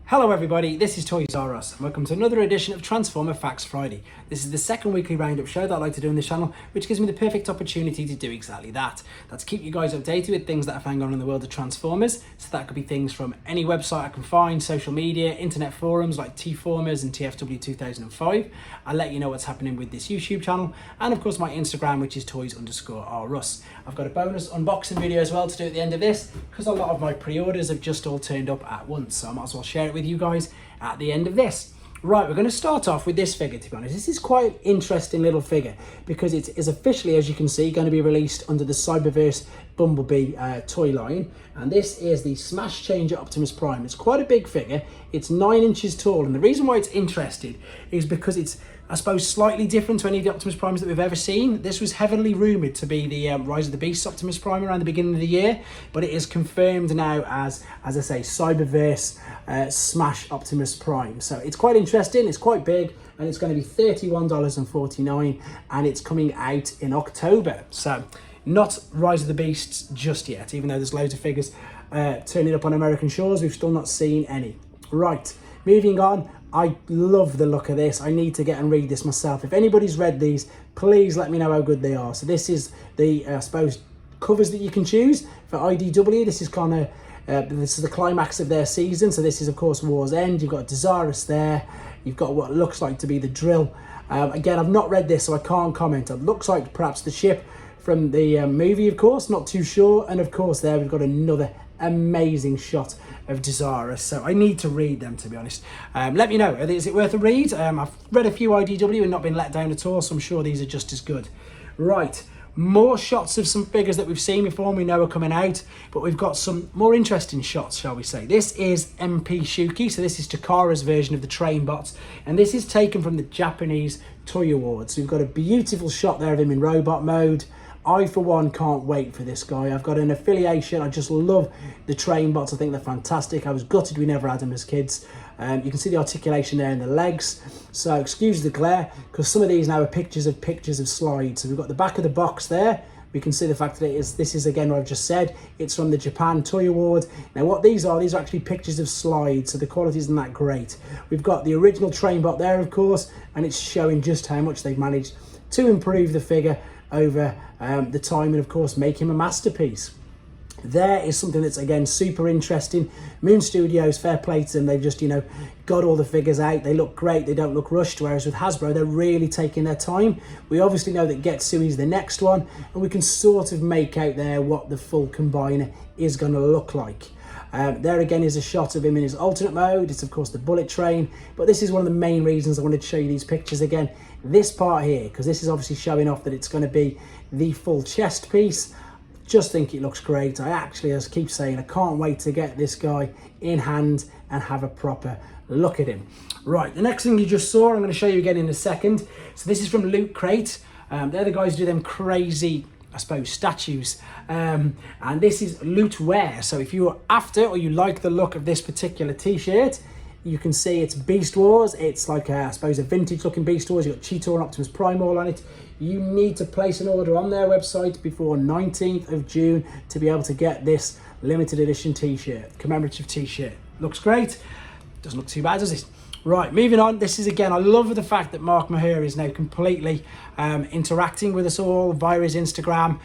Hello everybody, this is Toys R Us and welcome to another edition of Transformer Facts Friday. This is the second weekly roundup show that I like to do on this channel, which gives me the perfect opportunity to do exactly that. That's keep you guys updated with things that are going on in the world of Transformers. So that could be things from any website I can find, social media, internet forums like T-Formers and TFW 2005. I'll let you know what's happening with this YouTube channel and of course my Instagram, which is Toys_R_Us. I've got a bonus unboxing video as well to do at the end of this because a lot of my pre-orders have just all turned up at once, so I might as well share it with you guys at the end of this. Right, we're going to start off with this figure, to be honest. This is quite an interesting little figure because it is officially, as you can see, going to be released under the Cyberverse Bumblebee toy line. And this is the Smash Changer Optimus Prime. It's quite a big figure. It's 9 inches tall. And the reason why it's interesting is because it's, I suppose, slightly different to any of the Optimus Primes that we've ever seen. This was heavily rumoured to be the Rise of the Beasts Optimus Prime around the beginning of the year, but it is confirmed now as I say, Cyberverse Smash Optimus Prime. So it's quite interesting, it's quite big, and it's going to be $31.49, and it's coming out in October. So not Rise of the Beasts just yet, even though there's loads of figures turning up on American shores. We've still not seen any. Right, moving on. I love the look of this. I need to get and read this myself. If anybody's read these, please let me know how good they are. So this is the, I suppose, covers that you can choose for IDW. This is kind of, this is the climax of their season. So this is, of course, War's End. You've got Desirous there. You've got what looks like to be the drill. Again, I've not read this, so I can't comment. It looks like perhaps the ship from the movie, of course. Not too sure. And, of course, there we've got another amazing shot of Desirous, so I need to read them, to be honest. Let me know, is it worth a read? I've read a few IDW and not been let down at all, so I'm sure these are just as good. Right, more shots of some figures that we've seen before and we know are coming out, but we've got some more interesting shots, shall we say. This is MP Shouki, so this is Takara's version of the Trainbots, and this is taken from the Japanese Toy Awards. We've got a beautiful shot there of him in robot mode. I, for one, can't wait for this guy. I've got an affiliation. I just love the Trainbots. I think they're fantastic. I was gutted we never had them as kids. You can see the articulation there in the legs. So excuse the glare, because some of these now are pictures of slides. So we've got the back of the box there. We can see the fact that this is again what I've just said. It's from the Japan Toy Award. Now what these are actually pictures of slides, so the quality isn't that great. We've got the original Trainbot there, of course, and it's showing just how much they've managed to improve the figure over the time and of course make him a masterpiece. There is something that's again super interesting. Moon Studios, fair play to them, they've just got all the figures out. They look great, they don't look rushed, whereas with Hasbro they're really taking their time. We obviously know that Getsui's the next one, and we can sort of make out there what the full combiner is going to look like. There again is a shot of him in his alternate mode. It's of course the bullet train, but this is one of the main reasons I wanted to show you these pictures again. This part here, because this is obviously showing off that it's going to be the full chest piece. Just think it looks great. I actually, as I keep saying, I can't wait to get this guy in hand and have a proper look at him. Right, the next thing you just saw, I'm going to show you again in a second. So this is from Loot Crate. They're the guys who do them crazy, I suppose, statues, and this is Loot Wear. So if you're after or you like the look of this particular t-shirt, you can see it's Beast Wars. It's like I suppose a vintage looking Beast Wars. You've got Cheetor and Optimus Prime all on it. You need to place an order on their website before 19th of June to be able to get this limited edition t-shirt, commemorative t-shirt. Looks great, doesn't look too bad, does it? Right, moving on. This is again, I love the fact that Mark Maher is now completely interacting with us all via his Instagram.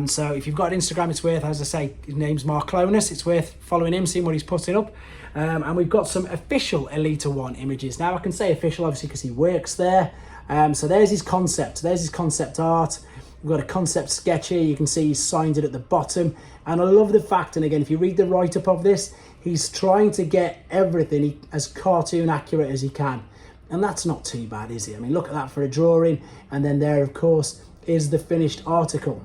So if you've got Instagram, it's worth, as I say, his name's Mark Clonus. It's worth following him, seeing what he's putting up. And we've got some official Elita 1 images. Now I can say official, obviously, because he works there. So there's his concept. There's his concept art. We've got a concept sketch here. You can see he's signed it at the bottom. And I love the fact, and again, if you read the write-up of this, he's trying to get everything as cartoon accurate as he can. And that's not too bad, is it? I mean, look at that for a drawing. And then there, of course, is the finished article.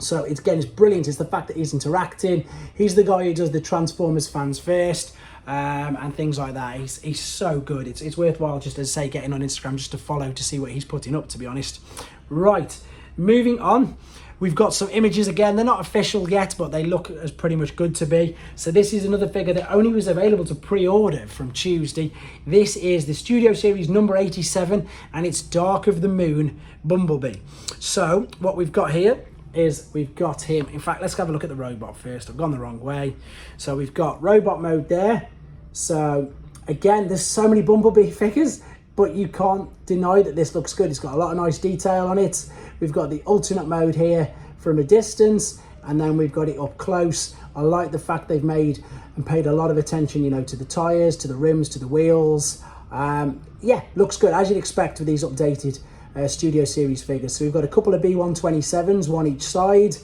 So it's, again, it's brilliant. It's the fact that he's interacting. He's the guy who does the Transformers fans first and things like that. He's so good. It's worthwhile, just as I say, getting on Instagram just to follow to see what he's putting up, to be honest. Right, moving on. We've got some images again. They're not official yet, but they look as pretty much good to be. So this is another figure that only was available to pre-order from Tuesday. This is the Studio Series number 87, and it's Dark of the Moon Bumblebee. So what we've got here is we've got him. In fact, let's have a look at the robot first. I've gone the wrong way. So we've got robot mode there. So Again, there's so many Bumblebee figures, but you can't deny that this looks good. It's got a lot of nice detail on it. We've got the alternate mode here from a distance, and then we've got it up close. I like the fact they've made and paid a lot of attention, you know, to the tyres, to the rims, to the wheels. Yeah, looks good, as you'd expect with these updated Studio Series figures. So we've got a couple of B127s, one each side.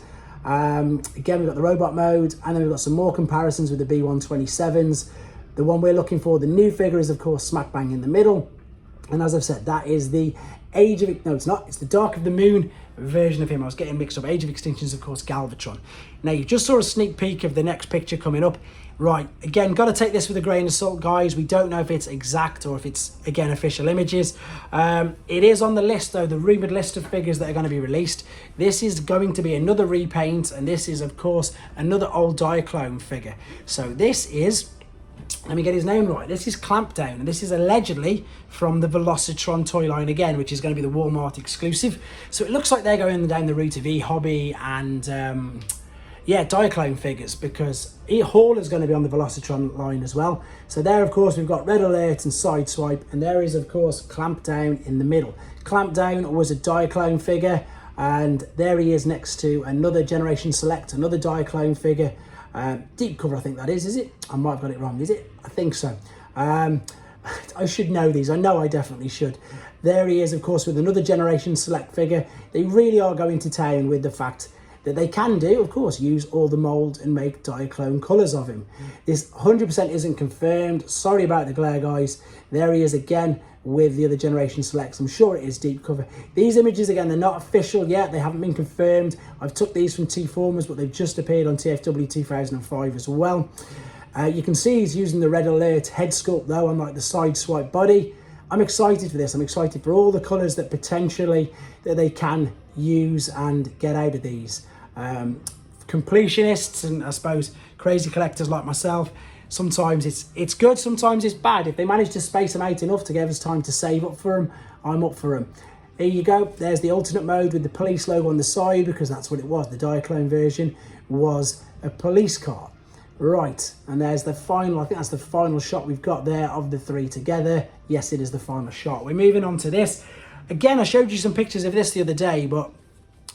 Again, we've got the robot mode, and then we've got some more comparisons with the B127s. The one we're looking for, the new figure, is of course smack bang in the middle. And as I've said, that is the Age of... No, it's not. It's the Dark of the Moon version of him. I was getting mixed up. Age of Extinction is, of course, Galvatron. Now, you just saw a sneak peek of the next picture coming up. Right, again, got to take this with a grain of salt, guys. We don't know if it's exact or if it's, again, official images. It is on the list, though, the rumoured list of figures that are going to be released. This is going to be another repaint, and this is, of course, another old Diaclone figure. So this is... Let me get his name right. This is Clampdown, and this is allegedly from the Velocitron toy line again, which is going to be the Walmart exclusive. So it looks like they're going down the route of Hobby and yeah, Diaclone figures, because Hall is going to be on the Velocitron line as well. So there, of course, we've got Red Alert and Sideswipe, and there is, of course, Clampdown in the middle. Clampdown was a Diaclone figure, and there he is next to another Generation Select, another Diaclone figure. Deep cover, I think that is it? I might have got it wrong, is it? I think so. I should know these. I know I definitely should. There he is, of course, with another Generation Select figure. They really are going to town with the fact that they can do, of course, use all the mould and make Diaclone colours of him. This 100% isn't confirmed. Sorry about the glare, guys. There he is again with the other Generation Selects. I'm sure it is deep cover. These images, again, they're not official yet. They haven't been confirmed. I've took these from T-Formers, but they've just appeared on TFW 2005 as well. You can see he's using the Red Alert head sculpt, though, on like the side swipe body. I'm excited for this. I'm excited for all the colours that potentially that they can use and get out of these. Completionists and I suppose crazy collectors like myself, sometimes it's good, sometimes it's bad. If they manage to space them out enough to give us time to save up for them, I'm up for them. Here you go. There's the alternate mode with the police logo on the side, because that's what it was. The Diaclone version was a police car. Right, and there's the final, I think that's the final shot we've got there of the three together. Yes, it is the final shot. We're moving on to this. Again, I showed you some pictures of this the other day, but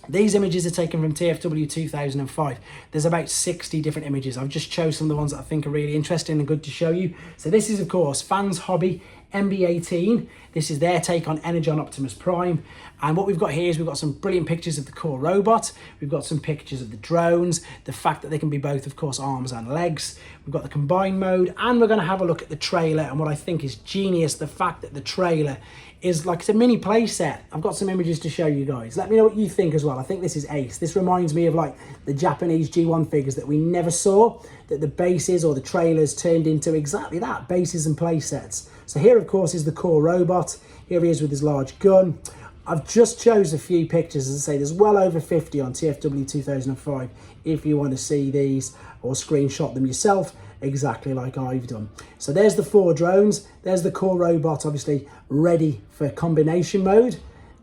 these images are taken from TFW 2005. There's about 60 different images. I've just chose some of the ones that I think are really interesting and good to show you. So this is, of course, Fans Hobby MB18. This is their take on Energon Optimus Prime. And what we've got here is we've got some brilliant pictures of the core robot. We've got some pictures of the drones, the fact that they can be both, of course, arms and legs. We've got the combined mode, and we're going to have a look at the trailer. And what I think is genius, the fact that the trailer is like it's a mini play set. I've got some images to show you guys. Let me know what you think as well. I think this is ace. This reminds me of like the Japanese G1 figures that we never saw, that the bases or the trailers turned into exactly that, bases and play sets. So here, of course, is the core robot. Here he is with his large gun. I've just chose a few pictures. As I say, there's well over 50 on TFW 2005 if you want to see these or screenshot them yourself, exactly like I've done. So there's the 4 drones. There's the core robot, obviously ready for combination mode.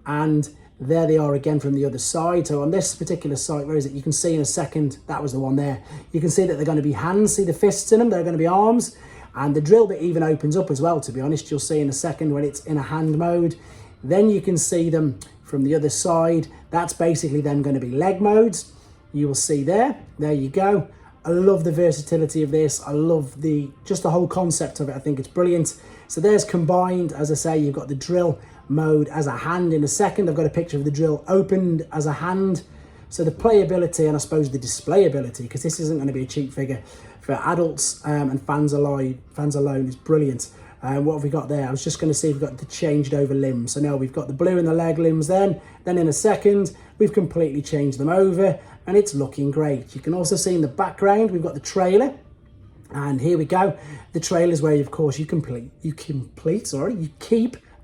And there they are again from the other side. So on this particular site, where is it? You can see in a second, that was the one there. You can see that they're going to be hands. See the fists in them? They're going to be arms. And the drill bit even opens up as well, to be honest. You'll see in a second when it's in a hand mode. Then you can see them from the other side. That's basically them going to be leg modes. You will see there. There you go. I love the versatility of this. I love just the whole concept of it. I think it's brilliant. So there's combined. As I say, you've got the drill mode as a hand in a second. I've got a picture of the drill opened as a hand. So the playability and I suppose the displayability, because this isn't going to be a cheap figure for adults and fans alone is brilliant. What have we got there? I was just going to see if we've got the changed over limbs. So now we've got the blue in the leg limbs then in a second, we've completely changed them over and it's looking great. You can also see in the background, we've got the trailer. And here we go. The trailer is where, of course, you keep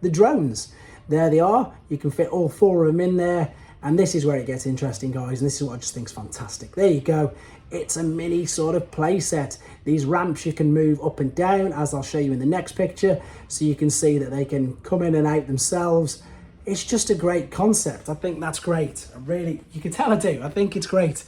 the drones. There they are. You can fit all 4 of them in there. And this is where it gets interesting, guys. And this is what I just think is fantastic. There you go. It's a mini sort of play set. These ramps you can move up and down, as I'll show you in the next picture. So you can see that they can come in and out themselves. It's just a great concept. I think that's great. You can tell I do. I think it's great.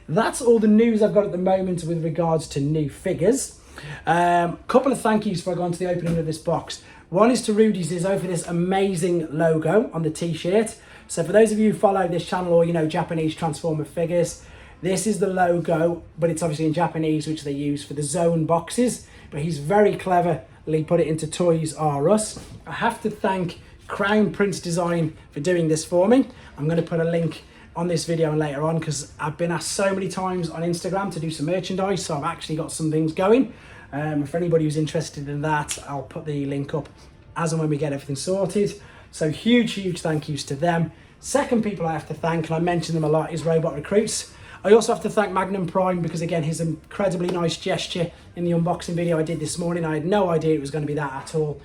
That's all the news I've got at the moment with regards to new figures. Couple of thank yous before I go on to the opening of this box. One is to Rudy's Izzo for this amazing logo on the t-shirt. So for those of you who follow this channel or, you know, Japanese Transformer figures, this is the logo, but it's obviously in Japanese, which they use for the Zone boxes. But he's very cleverly put it into Toys R Us. I have to thank Crown Prince Design for doing this for me. I'm going to put a link on this video and later on, because I've been asked so many times on Instagram to do some merchandise, so I've actually got some things going. For anybody who's interested in that, I'll put the link up as and when we get everything sorted. So huge thank yous to them. Second people I have to thank, and I mention them a lot, is Robot Recruits. I also have to thank Magnum Prime, because again, his incredibly nice gesture in the unboxing video I did this morning. I had no idea it was going to be that at all.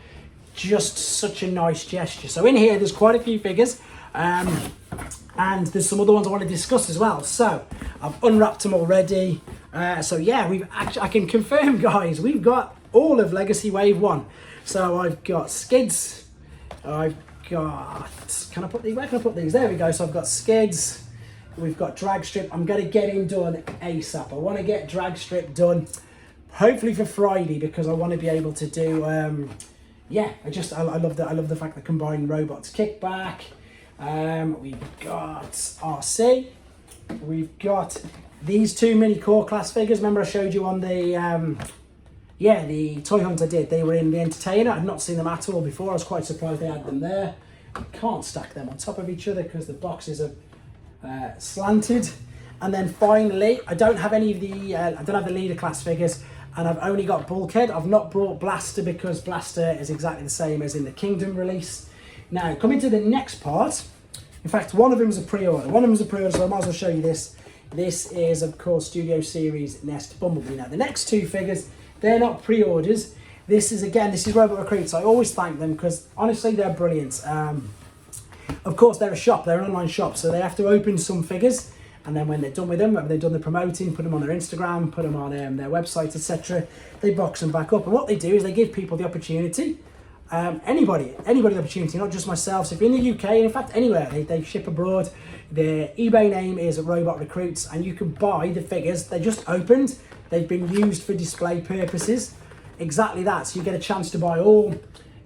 Just such a nice gesture. So in here, there's quite a few figures. And there's some other ones I want to discuss as well. So I've unwrapped them already. So yeah, I can confirm, guys, we've got all of Legacy Wave 1. So I've got Skids. I've got, where can I put these? There we go. So I've got Skids. We've got Drag Strip. I'm going to get him done ASAP. I want to get Drag Strip done, hopefully for Friday, because I want to be able to do, yeah, I love the fact that combined robots kickback. We've got RC. We've got these two mini core class figures. Remember I showed you on the the toy hunt I did. They were in the Entertainer. I'd not seen them at all before. I was quite surprised they had them there. I can't stack them on top of each other because the boxes are slanted. And then finally, I don't have any of the I don't have the leader class figures, and I've only got Bulkhead. I've not brought Blaster because Blaster is exactly the same as in the Kingdom release. Now, coming to the next part, in fact, one of them is a pre-order. So I might as well show you this. This is, of course, Studio Series Nest Bumblebee. Now, the next two figures, they're not pre-orders. This is Robot Recruits. I always thank them because, honestly, they're brilliant. Of course, they're a shop. They're an online shop, so they have to open some figures. And then when they're done with them, when they've done the promoting, put them on their Instagram, put them on their website, etc., they box them back up. And what they do is they give people the opportunity, anybody the opportunity, not just myself. So if you're in the UK, and in fact anywhere, they ship abroad. Their eBay name is Robot Recruits, and you can buy the figures. They just opened. They've been used for display purposes. Exactly that. So you get a chance to buy all.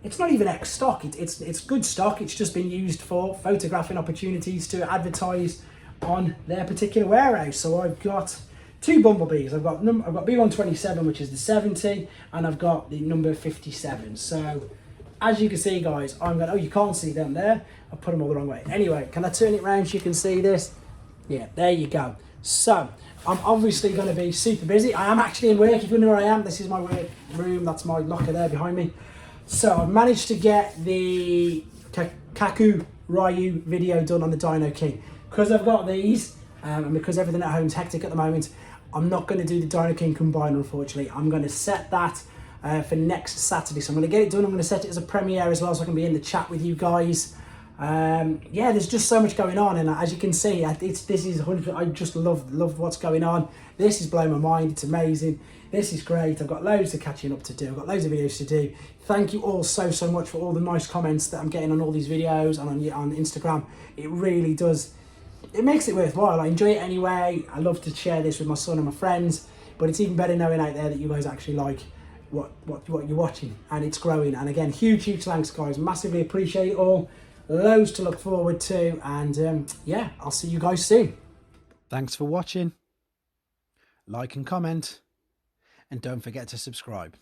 It's not even X stock. It's good stock. It's just been used for photographing opportunities to advertise on their particular warehouse. So I've got two Bumblebees. I've got B127, which is the 70, and I've got the number 57. So as you can see, guys, oh, you can't see them there. I put them all the wrong way. Anyway, can I turn it around so you can see this? Yeah, there you go. So I'm obviously going to be super busy. I am actually in work. If you wonder where I am, this is my work room. That's my locker there behind me. So I've managed to get the Kaku Ryu video done on the Dino King. Because I've got these, and because everything at home's hectic at the moment, I'm not going to do the Dino King Combiner, unfortunately. I'm going to set that for next Saturday. So I'm going to get it done. I'm going to set it as a premiere as well, so I can be in the chat with you guys. Yeah, there's just so much going on, and as you can see, I just love what's going on. This is blowing my mind. It's amazing. This is great. I've got loads of catching up to do. I've got loads of videos to do. Thank you all so much for all the nice comments that I'm getting on all these videos and on Instagram. It really does. It makes it worthwhile. I enjoy it anyway. I love to share this with my son and my friends, but it's even better knowing out there that you guys actually like what you're watching, and it's growing. And again, huge thanks, guys. Massively appreciate it all. Loads to look forward to, and yeah, I'll see you guys soon. Thanks for watching. Like and comment, and don't forget to subscribe.